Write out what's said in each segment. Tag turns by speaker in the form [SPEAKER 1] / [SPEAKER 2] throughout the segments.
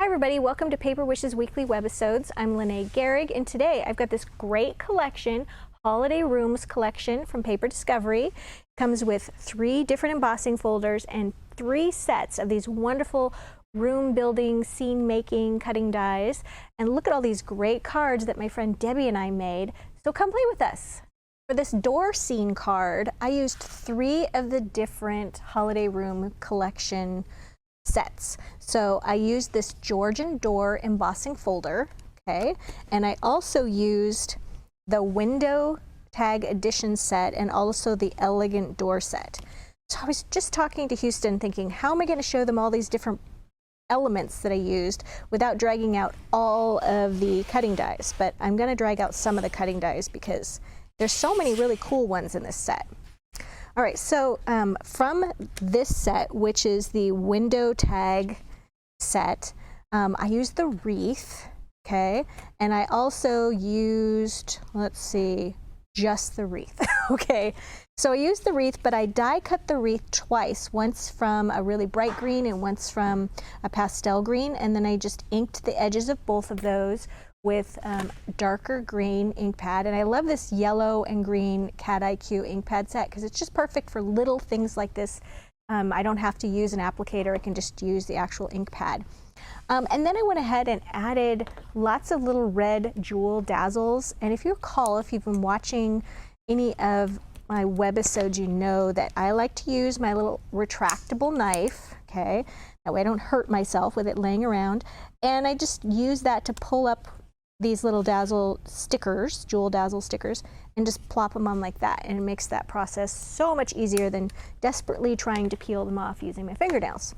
[SPEAKER 1] everybody, welcome to Paper Wishes Weekly Webisodes. I'm Lene Gehrig, and today I've got this great collection, Holiday Rooms collection from Paper Discovery. It comes with 3 different embossing folders and 3 sets of these wonderful room building, scene making, cutting dies. And look at all these great cards that my friend Debbie and I made. So come play with us. For this door scene card, I used 3 of the different Holiday Room collection sets. So I used this Georgian door embossing folder, okay, and I also used the window tag edition set and also the elegant door set. So I was just talking to Houston thinking, how am I going to show them all these different elements that I used without dragging out all of the cutting dies? But I'm going to drag out some of the cutting dies because there's so many really cool ones in this set. All right, so from this set, which is the window tag set, I used the wreath, okay, and I also used, let's see, just the wreath, okay. So I used the wreath, but I die cut the wreath twice, once from a really bright green and once from a pastel green, and then I just inked the edges of both of those with darker green ink pad. And I love this yellow and green Cat IQ ink pad set because it's just perfect for little things like this. I don't have to use an applicator, I can just use the actual ink pad. And then I went ahead and added lots of little red jewel dazzles. And if you recall, if you've been watching any of my webisodes, you know that I like to use my little retractable knife, okay? That way I don't hurt myself with it laying around. And I just use that to pull up these little dazzle stickers, jewel dazzle stickers, and just plop them on like that. And it makes that process so much easier than desperately trying to peel them off using my fingernails.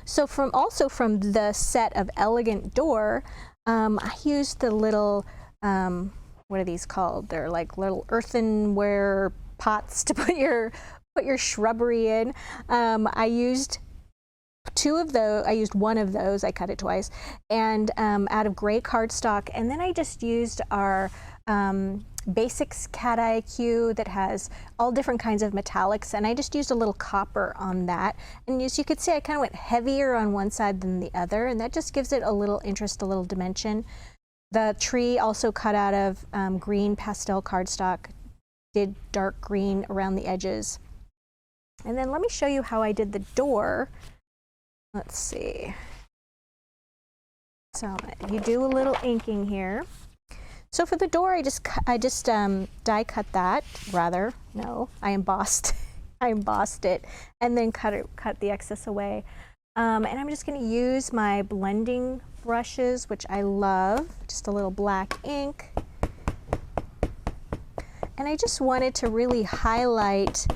[SPEAKER 1] So also from the set of elegant door, I used the little, what are these called? They're like little earthenware pots to put your shrubbery in. I used 2 of those, I used 1 of those, I cut it twice, and out of gray cardstock, and then I just used our Basics Cat IQ that has all different kinds of metallics, and I just used a little copper on that. And as you could see, I kind of went heavier on one side than the other, and that just gives it a little interest, a little dimension. The tree also cut out of green pastel cardstock, did dark green around the edges. And then let me show you how I did the door. Let's see. So you do a little inking here. So for the door, I just die cut that. Rather, no, I embossed. I embossed it and then cut the excess away. And I'm just going to use my blending brushes, which I love. Just a little black ink. And I just wanted to really highlight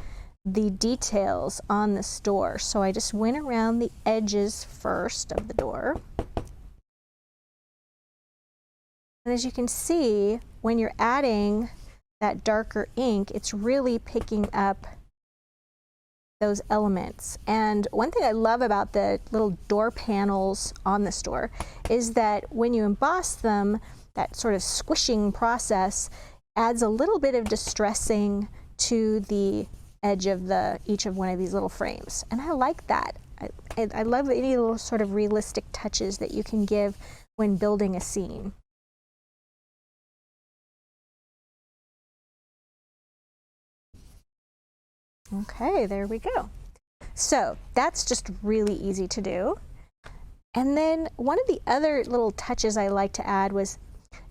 [SPEAKER 1] the details on this door. So I just went around the edges first of the door. And as you can see, when you're adding that darker ink, it's really picking up those elements. And one thing I love about the little door panels on this door is that when you emboss them, that sort of squishing process adds a little bit of distressing to the edge of each of one of these little frames. And I like that. I love any little sort of realistic touches that you can give when building a scene. Okay, there we go. So that's just really easy to do. And then one of the other little touches I like to add was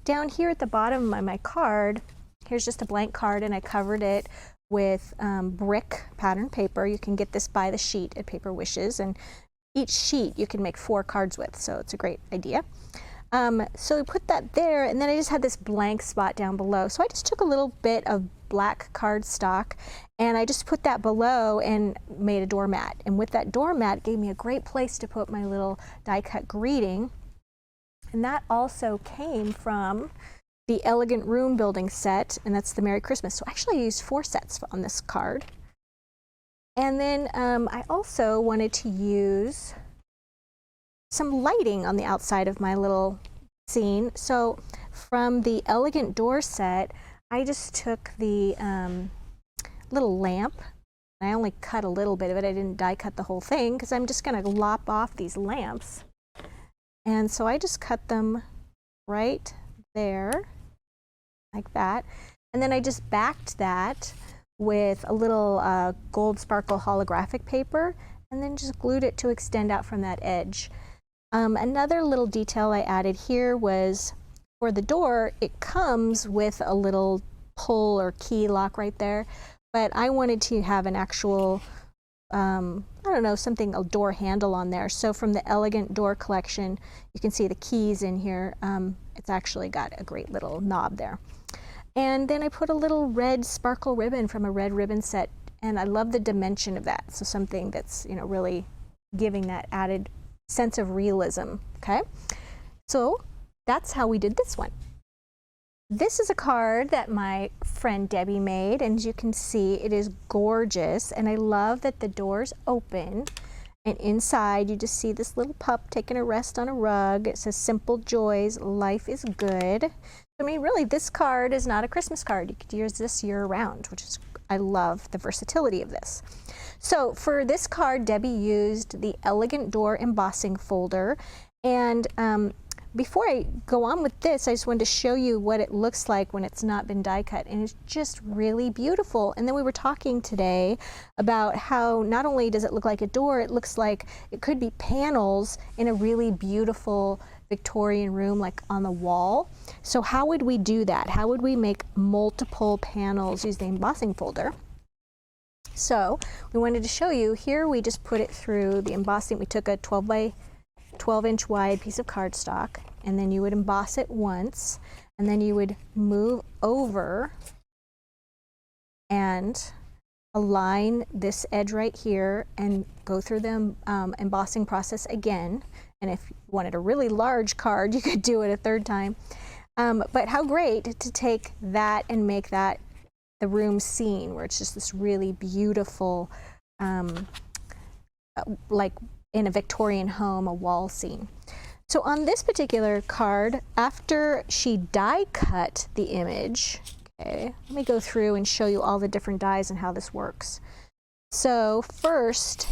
[SPEAKER 1] down here at the bottom of my card. Here's just a blank card, and I covered it with brick pattern paper. You can get this by the sheet at Paper Wishes, and each sheet you can make 4 cards with, so it's a great idea. So we put that there, and then I just had this blank spot down below. So I just took a little bit of black cardstock and I just put that below and made a doormat. And with that doormat, it gave me a great place to put my little die cut greeting. And that also came from the Elegant Room Building set, and that's the Merry Christmas. So actually I used 4 sets on this card. And then I also wanted to use some lighting on the outside of my little scene. So from the Elegant Door set, I just took the little lamp. I only cut a little bit of it. I didn't die cut the whole thing because I'm just going to lop off these lamps. And so I just cut them right there, like that. And then I just backed that with a little gold sparkle holographic paper, and then just glued it to extend out from that edge. Another little detail I added here was for the door, it comes with a little pull or key lock right there, but I wanted to have an actual, I don't know, something, a door handle on there. So from the Elegant Door collection, you can see the keys in here. It's actually got a great little knob there. And then I put a little red sparkle ribbon from a red ribbon set, and I love the dimension of that. So something that's, you know, really giving that added sense of realism, okay? So that's how we did this one. This is a card that my friend Debbie made, and as you can see, it is gorgeous, and I love that the doors open, and inside you just see this little pup taking a rest on a rug. It says, "Simple joys, life is good." I mean, really, this card is not a Christmas card. You could use this year-round, which is, I love the versatility of this. So for this card, Debbie used the Elegant Door embossing folder, and before I go on with this, I just wanted to show you what it looks like when it's not been die cut, and it's just really beautiful. And then we were talking today about how not only does it look like a door, it looks like it could be panels in a really beautiful Victorian room, like on the wall. So how would we do that? How would we make multiple panels using the embossing folder? So we wanted to show you here, we just put it through the embossing. We took a 12 by 12 inch wide piece of cardstock, and then you would emboss it once, and then you would move over and align this edge right here and go through the embossing process again. And if you wanted a really large card, you could do it a third time. But how great to take that and make that the room scene, where it's just this really beautiful, like in a Victorian home, a wall scene. So on this particular card, after she die cut the image, okay, let me go through and show you all the different dies and how this works. So first,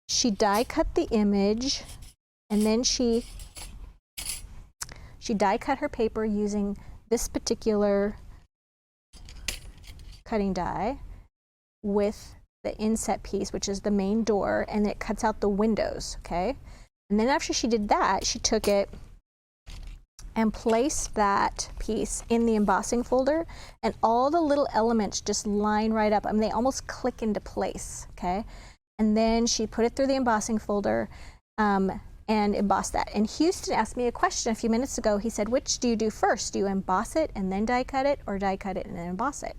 [SPEAKER 1] she die cut the image, and then she die cut her paper using this particular cutting die with the inset piece, which is the main door, and it cuts out the windows, okay? And then after she did that, she took it and placed that piece in the embossing folder, and all the little elements just line right up. I mean, they almost click into place, okay? And then she put it through the embossing folder and embossed that. And Houston asked me a question a few minutes ago. He said, which do you do first? Do you emboss it and then die cut it, or die cut it and then emboss it?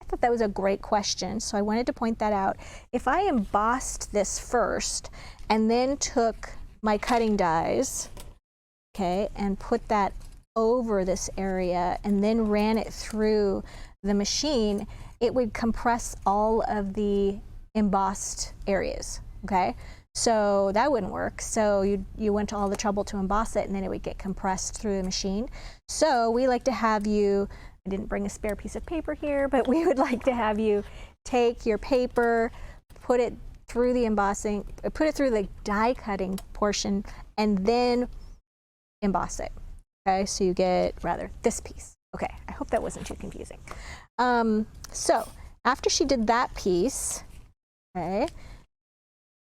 [SPEAKER 1] I thought that was a great question, so I wanted to point that out. If I embossed this first and then took my cutting dies, okay, and put that over this area and then ran it through the machine, it would compress all of the embossed areas, okay? So that wouldn't work. So you went to all the trouble to emboss it, and then it would get compressed through the machine. So we like to have you, I didn't bring a spare piece of paper here, but we would like to have you take your paper, put it through the embossing, put it through the die cutting portion, and then emboss it. Okay, so you get rather this piece. Okay, I hope that wasn't too confusing. So after she did that piece, okay,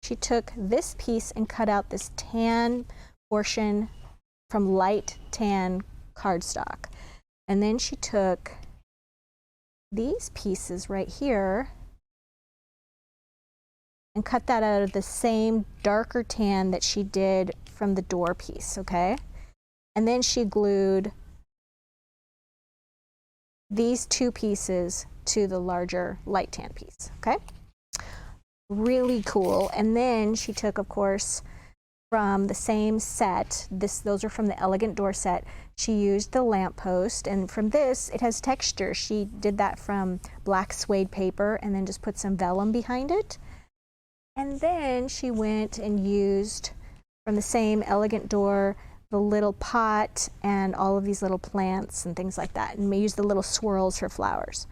[SPEAKER 1] she took this piece and cut out this tan portion from light tan cardstock. And then she took these pieces right here and cut that out of the same darker tan that she did from the door piece, okay? And then she glued these two pieces to the larger light tan piece, okay? Really cool. And then she took, of course, from the same set, those are from the Elegant Door set, she used the lamppost, and from this, it has texture. She did that from black suede paper and then just put some vellum behind it. And then she went and used, from the same Elegant Door, the little pot and all of these little plants and things like that, and we used the little swirls for flowers.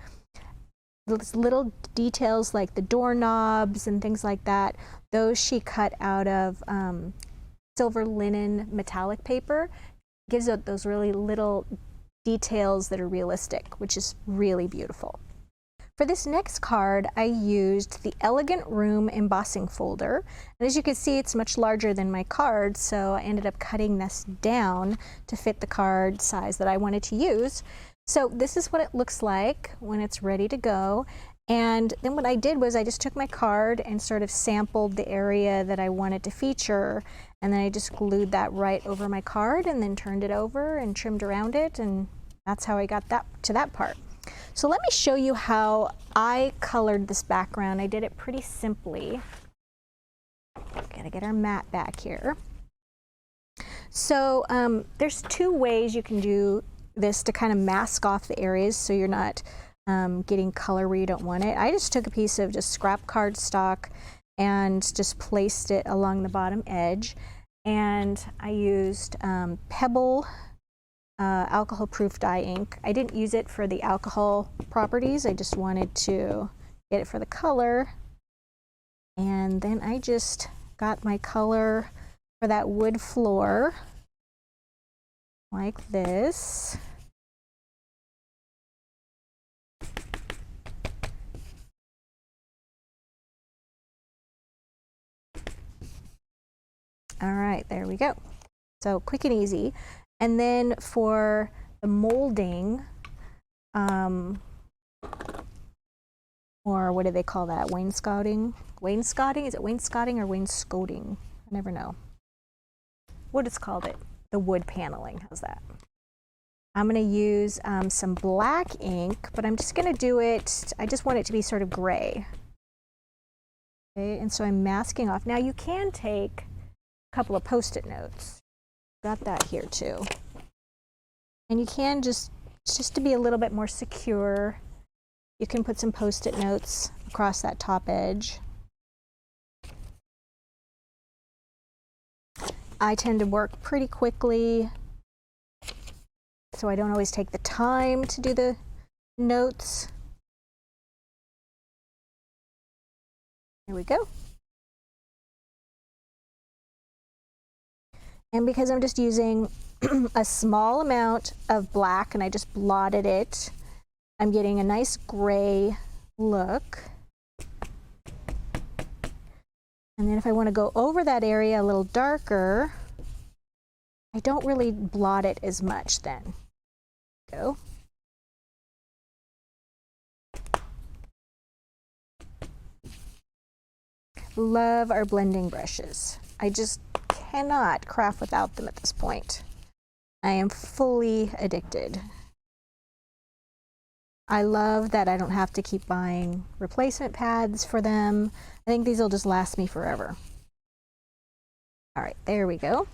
[SPEAKER 1] Those little details like the doorknobs and things like that, those she cut out of silver linen metallic paper. It gives it those really little details that are realistic, which is really beautiful. For this next card, I used the Elegant Room embossing folder. And as you can see, it's much larger than my card, so I ended up cutting this down to fit the card size that I wanted to use. So this is what it looks like when it's ready to go. And then what I did was I just took my card and sort of sampled the area that I wanted to feature, and then I just glued that right over my card and then turned it over and trimmed around it, and that's how I got that to that part. So let me show you how I colored this background. I did it pretty simply. Gotta get our mat back here. So there's two ways you can do this to kind of mask off the areas so you're not getting color where you don't want it. I just took a piece of just scrap cardstock and just placed it along the bottom edge, and I used Pebble alcohol-proof dye ink. I didn't use it for the alcohol properties, I just wanted to get it for the color. And then I just got my color for that wood floor like this. All right, there we go. So quick and easy. And then for the molding, or what do they call that? Wainscoting? Wainscoting? Is it wainscoting or wainscoting? I never know what it's called. The wood paneling. How's that? I'm going to use some black ink, but I'm just going to do it, I just want it to be sort of gray. Okay, and so I'm masking off. Now you can take a couple of Post-it notes. Got that here too. And you can just to be a little bit more secure, you can put some Post-it notes across that top edge. I tend to work pretty quickly, so I don't always take the time to do the notes. There we go. And because I'm just using a small amount of black and I just blotted it, I'm getting a nice gray look. And then if I want to go over that area a little darker, I don't really blot it as much then. Go. Love our blending brushes. I just cannot craft without them at this point. I am fully addicted. I love that I don't have to keep buying replacement pads for them. I think these will just last me forever. All right, there we go.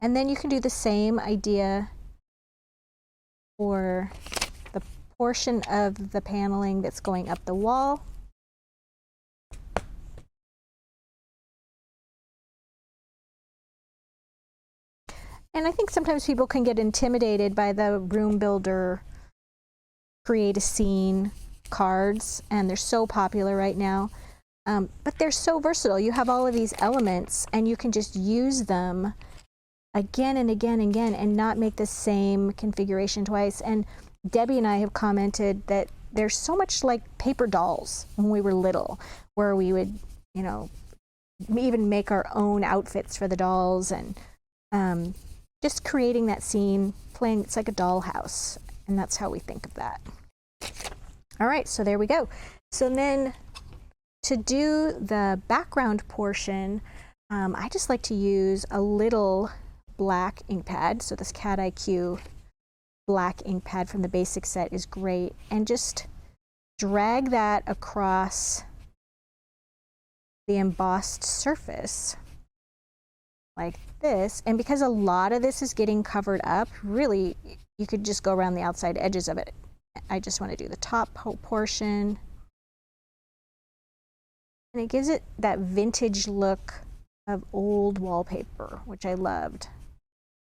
[SPEAKER 1] And then you can do the same idea for the portion of the paneling that's going up the wall. And I think sometimes people can get intimidated by the room builder, create a scene cards, and they're so popular right now. But they're so versatile. You have all of these elements and you can just use them again and again and again and not make the same configuration twice. And Debbie and I have commented that they're so much like paper dolls when we were little, where we would, you know, even make our own outfits for the dolls, and just creating that scene, playing, it's like a dollhouse, and that's how we think of that. All right, so there we go. So then to do the background portion, I just like to use a little black ink pad. So this Cat IQ black ink pad from the basic set is great, and just drag that across the embossed surface like this. And because a lot of this is getting covered up, really you could just go around the outside edges of it. I just want to do the top portion, and it gives it that vintage look of old wallpaper, which I loved.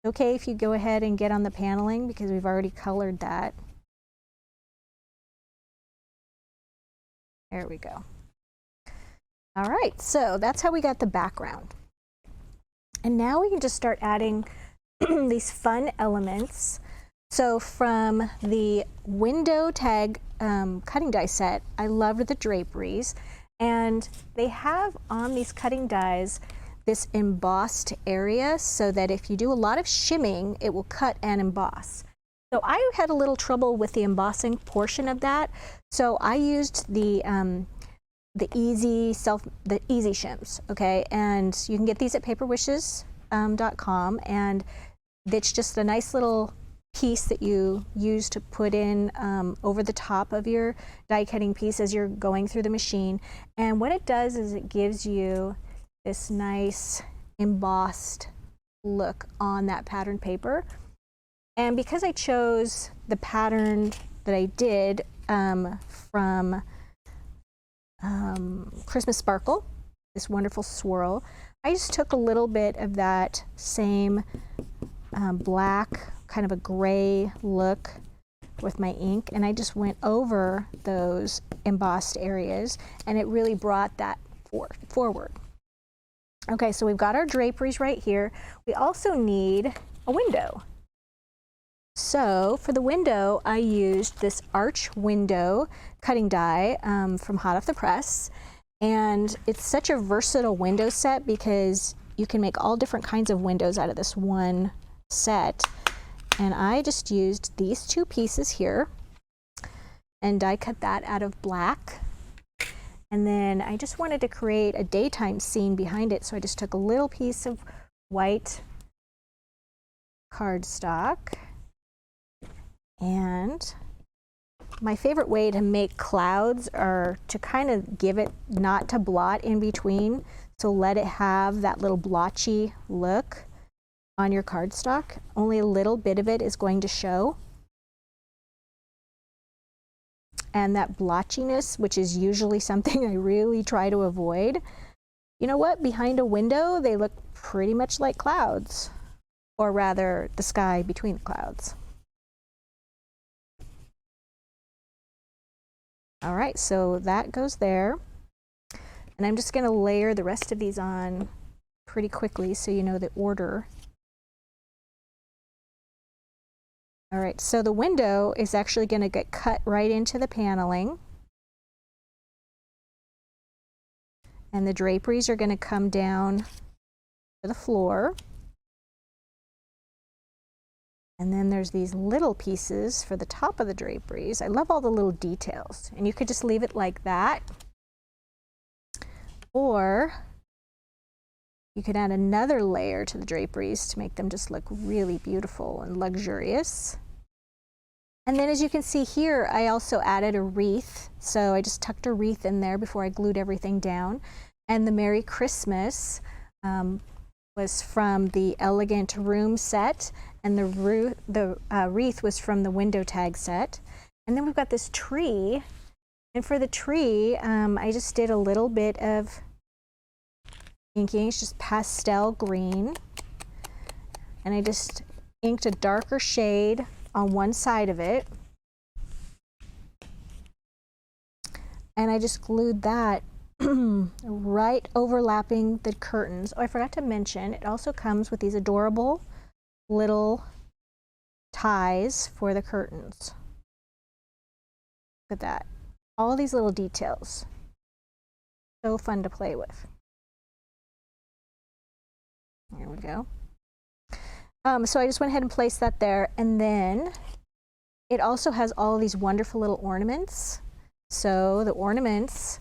[SPEAKER 1] It's okay if you go ahead and get on the paneling because we've already colored that. There we go. All right, so that's how we got the background. And now we can just start adding these fun elements. So from the window tag cutting die set, I loved the draperies, and they have on these cutting dies this embossed area so that if you do a lot of shimming, it will cut and emboss. So I had a little trouble with the embossing portion of that, so I used the easy shims, okay? And you can get these at paperwishes.com, and it's just a nice little piece that you use to put in over the top of your die cutting piece as you're going through the machine. And what it does is it gives you this nice embossed look on that pattern paper. And because I chose the pattern that I did from Christmas Sparkle, this wonderful swirl, I just took a little bit of that same black, kind of a gray look with my ink, and I just went over those embossed areas, and it really brought that forward. Okay, so we've got our draperies right here. We also need a window. So for the window, I used this arch window cutting die from hot off the press. And it's such a versatile window set because you can make all different kinds of windows out of this one set. And I just used these two pieces here and die cut that out of black. And then I just wanted to create a daytime scene behind it, so I just took a little piece of white cardstock. And my favorite way to make clouds are to kind of give it not to blot in between, so let it have that little blotchy look on your cardstock. Only a little bit of it is going to show. And that blotchiness, which is usually something I really try to avoid, you know what? Behind a window, they look pretty much like clouds, or rather the sky between the clouds. All right, so that goes there. And I'm just going to layer the rest of these on pretty quickly so you know the order. All right, so the window is actually going to get cut right into the paneling. And the draperies are going to come down to the floor. And then there's these little pieces for the top of the draperies. I love all the little details. And you could just leave it like that. Or you could add another layer to the draperies to make them just look really beautiful and luxurious. And then as you can see here, I also added a wreath. So I just tucked a wreath in there before I glued everything down. And the Merry Christmas was from the Elegant Room set, and the wreath was from the Window Tag set. And then we've got this tree. And for the tree, I just did a little bit of inking. It's just pastel green. And I just inked a darker shade on one side of it. And I just glued that right overlapping the curtains. Oh, I forgot to mention, it also comes with these adorable little ties for the curtains. Look at that. All these little details. So fun to play with. There we go. So I just went ahead and placed that there, and then it also has all these wonderful little ornaments. So the ornaments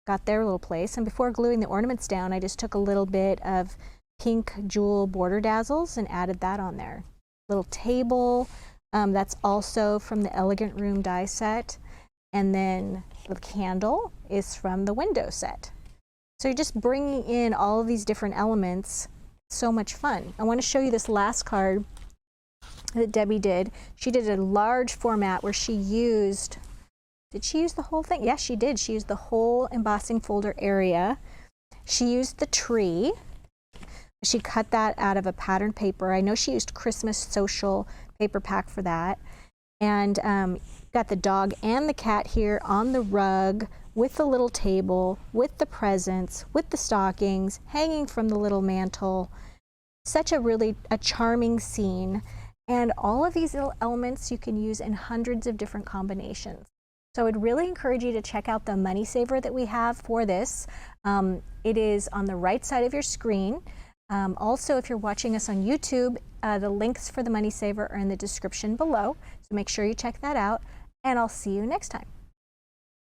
[SPEAKER 1] got their little place, and before gluing the ornaments down, I just took a little bit of pink jewel border dazzles and added that on there. Little table, that's also from the Elegant Room die set, and then the candle is from the window set. So you're just bringing in all of these different elements. So much fun. I want to show you this last card that Debbie did. She did a large format where she used, did she use the whole thing? Yes, she did. She used the whole embossing folder area. She used the tree. She cut that out of a pattern paper. I know she used Christmas Social paper pack for that. And Got the dog and the cat here on the rug with the little table, with the presents, with the stockings hanging from the little mantle. Such a charming scene. And all of these little elements you can use in hundreds of different combinations. So I'd really encourage you to check out the money saver that we have for this. It is on the right side of your screen. Also, if you're watching us on YouTube, the links for the money saver are in the description below. So make sure you check that out, and I'll see you next time.